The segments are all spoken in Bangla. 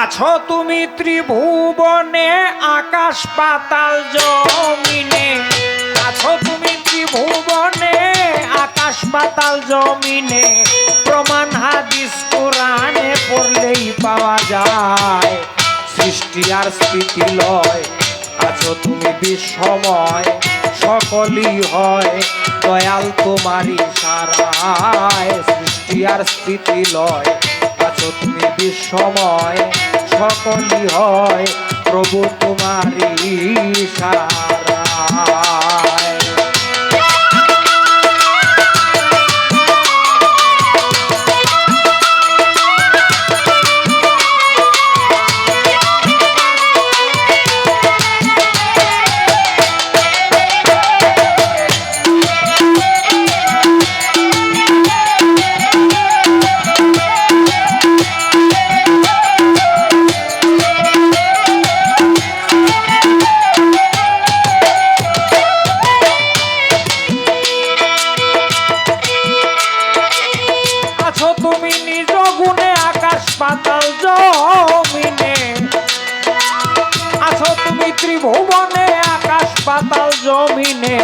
আছো তুমি ত্রিভুবনে আকাশ পাতাল জমিনে, আছো তুমি ত্রিভুবনে আকাশ পাতাল জমিনে, প্রমাণ হাদিস কোরআনে পড়লেই পাওয়া যায়। সৃষ্টি আর স্থিতি লয়, আছো তুমি বিশ্বময়, সকলই হয় দয়াল তোমারই ইশারায়। সৃষ্টি আর স্থিতি লয়, আছো তুমি বিশ্বময়, সকলই হয় প্রভু তোমারই ইশারায়। পাতাল জমিনে, আছো তুমি ত্রিভুবনে আকাশ পাতাল জমিনে,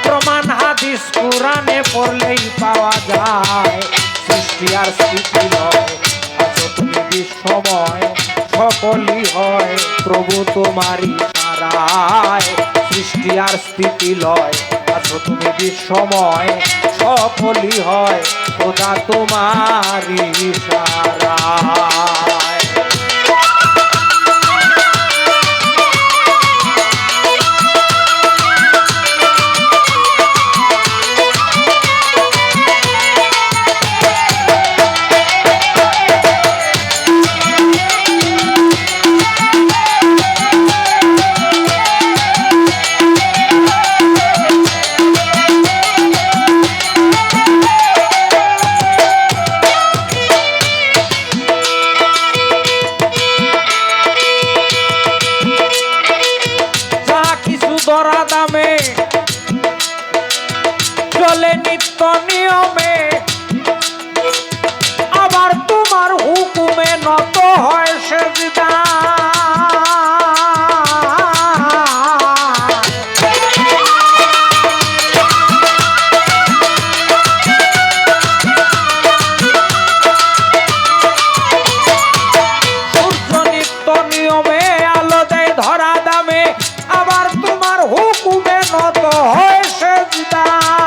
প্রমাণ হাদিস কোরআনে পড়লেই পাওয়া যায়। সৃষ্টি আর স্থিতি লয়, আছো তুমি বিশ্বময়, সকলই হয় প্রভু তোমারই ইশারায়। সৃষ্টি আর স্থিতি লয়, আছো তুমি বিশ্বময়, সকলই হয় খোদা তোমারই ইশারায়। দরা দামে চলে নিত্য নিয়মে, আবার তোমার হুকুমে নত হয় সেজদা। সূর্য নিত্য নিয়মে আলো দেয় ধরা দামে, আবার তোমার হুকুমে নত হয় সেজদায়।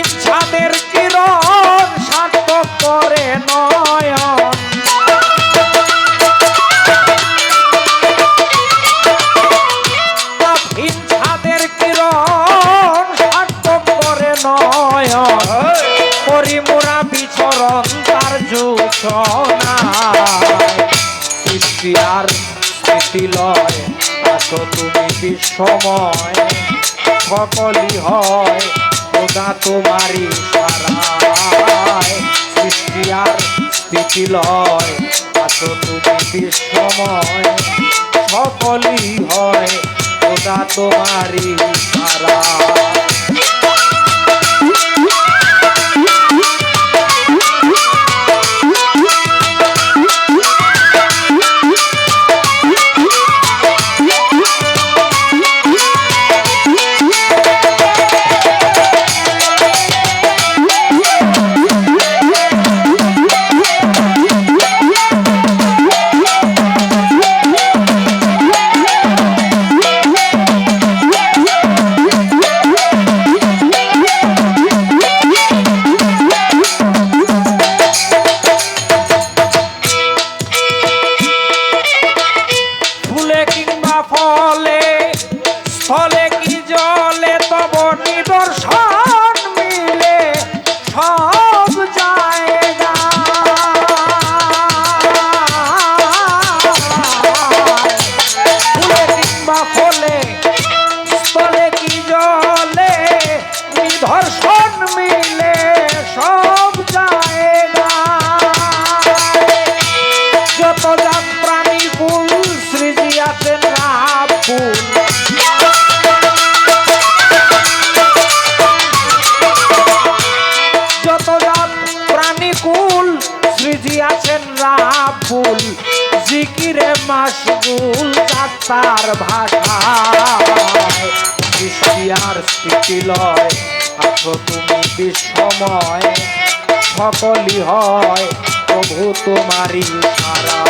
ইচ্ছাদের কিরণ সার্থক করে নয়ন, ইচ্ছাদের কিরণ সার্থক করে নয়ন, পরিমোরা বিচরণ তার জোছনায়। সৃষ্টি আর স্থিতি লয়, আছো তুমি বিশ্বময়, সকলই হয় খোদা তোমারই ইশারায়। সৃষ্টি আর স্থিতি লয়, আছো তুমি বিশ্বময়, সকলই হয় খোদা তোমারই ইশারায়। ফলে কি জলে তব নিদর্শন মিলে সব জায়গা। ফুলে কিংবা ফলে স্থলে কি জলে নিদর্শন মিলে সব জায়গা। যত জাত প্রাণী কুল সৃজিয়াছেন রাব্বুল, মুক্তি লয়, আছো তুমি বিশ্বময়, সকলই হয় প্রভু তোমারই সারা।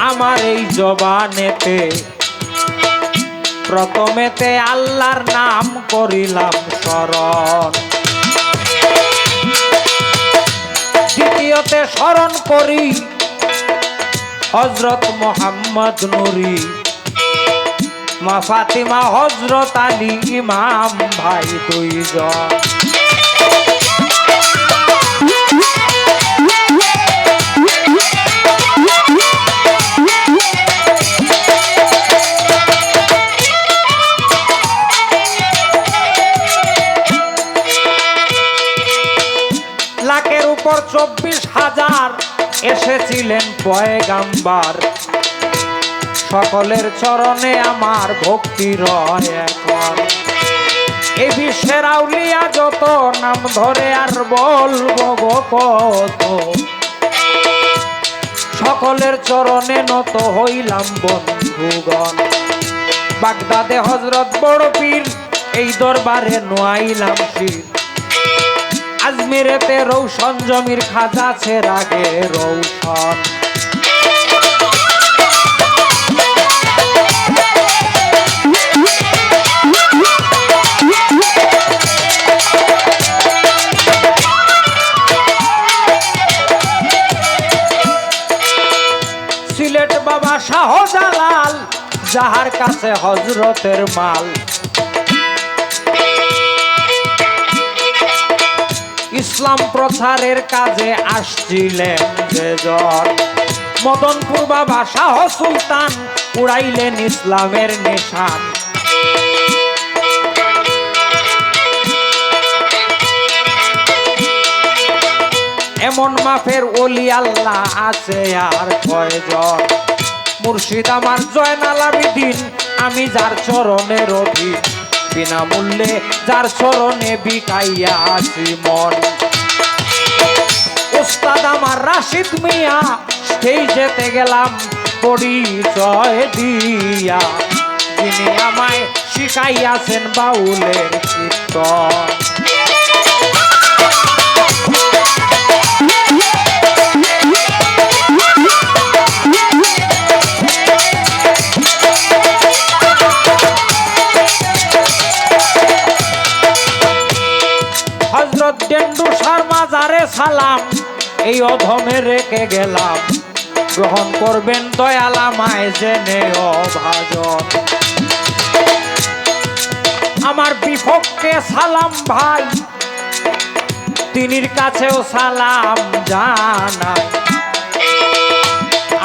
আমার এই জবানেতে প্রথমেতে আল্লাহর নাম করিলাম স্মরণ, দ্বিতীয়তে স্মরণ করি হযরত মুহাম্মদ নূরী, মা ফাতিমা, হযরত আলী, ইমাম ভাই দুইজন। লাখের উপর 24,000 এসেছিলেন পয়গাম্বার, সকলের চরণে আমার ভক্তি রয় এখন। এই বিশ্বের আউলিয়া যত নাম ধরে আর বলবো গো কত, সকলের চরণে নত হইলাম বন্ধুগণ। বাগদাদে হযরত বড় পীর, এই দরবারে নোয়াইলাম শির, আজমিরেতে রৌশন জমির খাজা ছেড়াগে রৌশন। সিলেট বাবা শাহজালাল, যাহার কাছে হযরতের মাল, ইসলাম প্রচারের কাজে আসছিলেন যে জন। মদনপুর বাবা শাহ সুলতান, উড়াইলেন ইসলামের নিশান। এমন মাফের ওলি আল্লাহ আছে আর কয়জন। মুর্শিদ আমার জয়নাল আবেদিন, আমি যার চরণের অধীন, বিনামূল্যে যার চরণে বিকাইয়া আছি মন। উস্তাদ আমার রাশিদ মিয়া, সেই যেতে গেলাম পরিচয় দিয়া, যিনি আমায় শিখাইয়াছেন বাউলের কীর্তন। হযরত ডেন্ডু শর্মা যারে সালাম, এই অধমে রেখে গেলাম, গ্রহণ করবেন দয়াল আমায় জেনে অভাজন। আমার বিপক্ষে সালাম ভাই, তিনির কাছেও সালাম জানাই।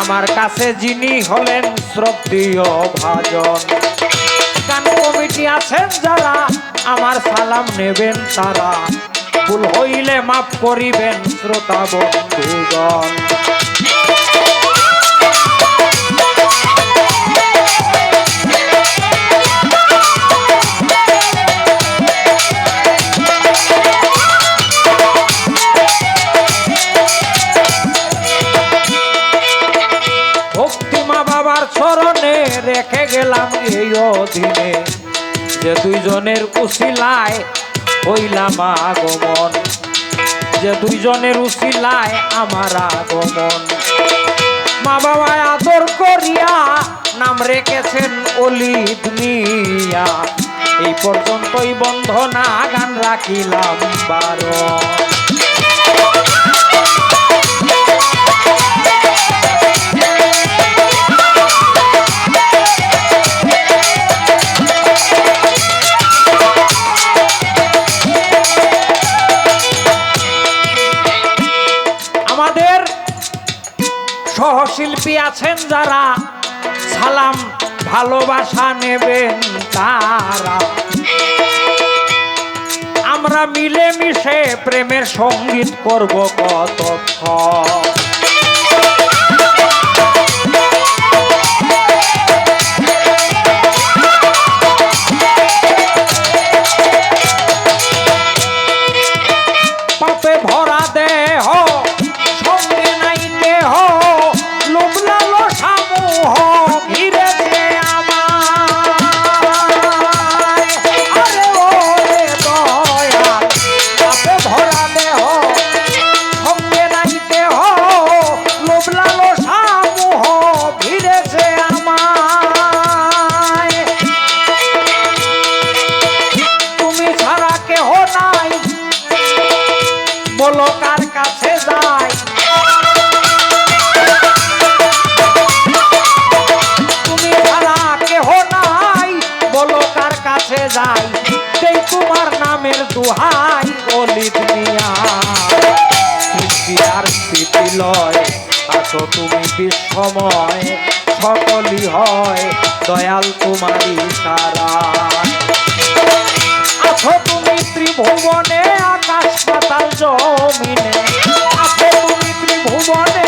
আমার কাছে যিনি হলেন শ্রদ্ধেয় ভাজন, গান কমিটি আছেন যারা, আমার সালাম নেবেন তারা, ভুল হইলে মাফ করিবেন শ্রোতা বন্ধুগণ। ভক্তিমা বাবার চরণে রেখে গেলাম এই অধীনে, যে দুইজনের উসিলায় হইলাম আগমন, যে দুইজনের উসিলায় আমার আগমন। মা বাবা আদর করিয়া নাম রেখেছেন অলিদ মিয়া, এই পর্যন্তই বন্ধনা গান রাখিলাম 12। সহশিল্পী আছেন যারা সালাম ভালোবাসা নেবেন তারা। আমরা মিলে মিশে প্রেমের সঙ্গীত করব কতক্ষণ। পাপে ভরা দেহ সঙ্গে নাই দেহ, লোভ লালসা মোহ ঘিরেছে আমায়। আরে ওরে দয়াল, পাপে ভরা দেহ সঙ্গে নাই দেহ, লোভ লালসা মোহ ঘিরেছে আমায়। তুমি ছাড়া কেহ নাই, বলো কার কাছে যাই। তুমি ছাড়া কেহ নাই, বলো কার কাছে যাই। সেই তোমার নামের দুহাই অলিদ মিয়া। সৃষ্টি আর স্থিতি লয়, আছো তুমি বিশ্বময়, সকলই হয় দয়াল তোমারই সারা। আছো তুমি ত্রিভুবনে, আকাশ পাতাল জমিনে, আছো তুমি ত্রিভুবনে,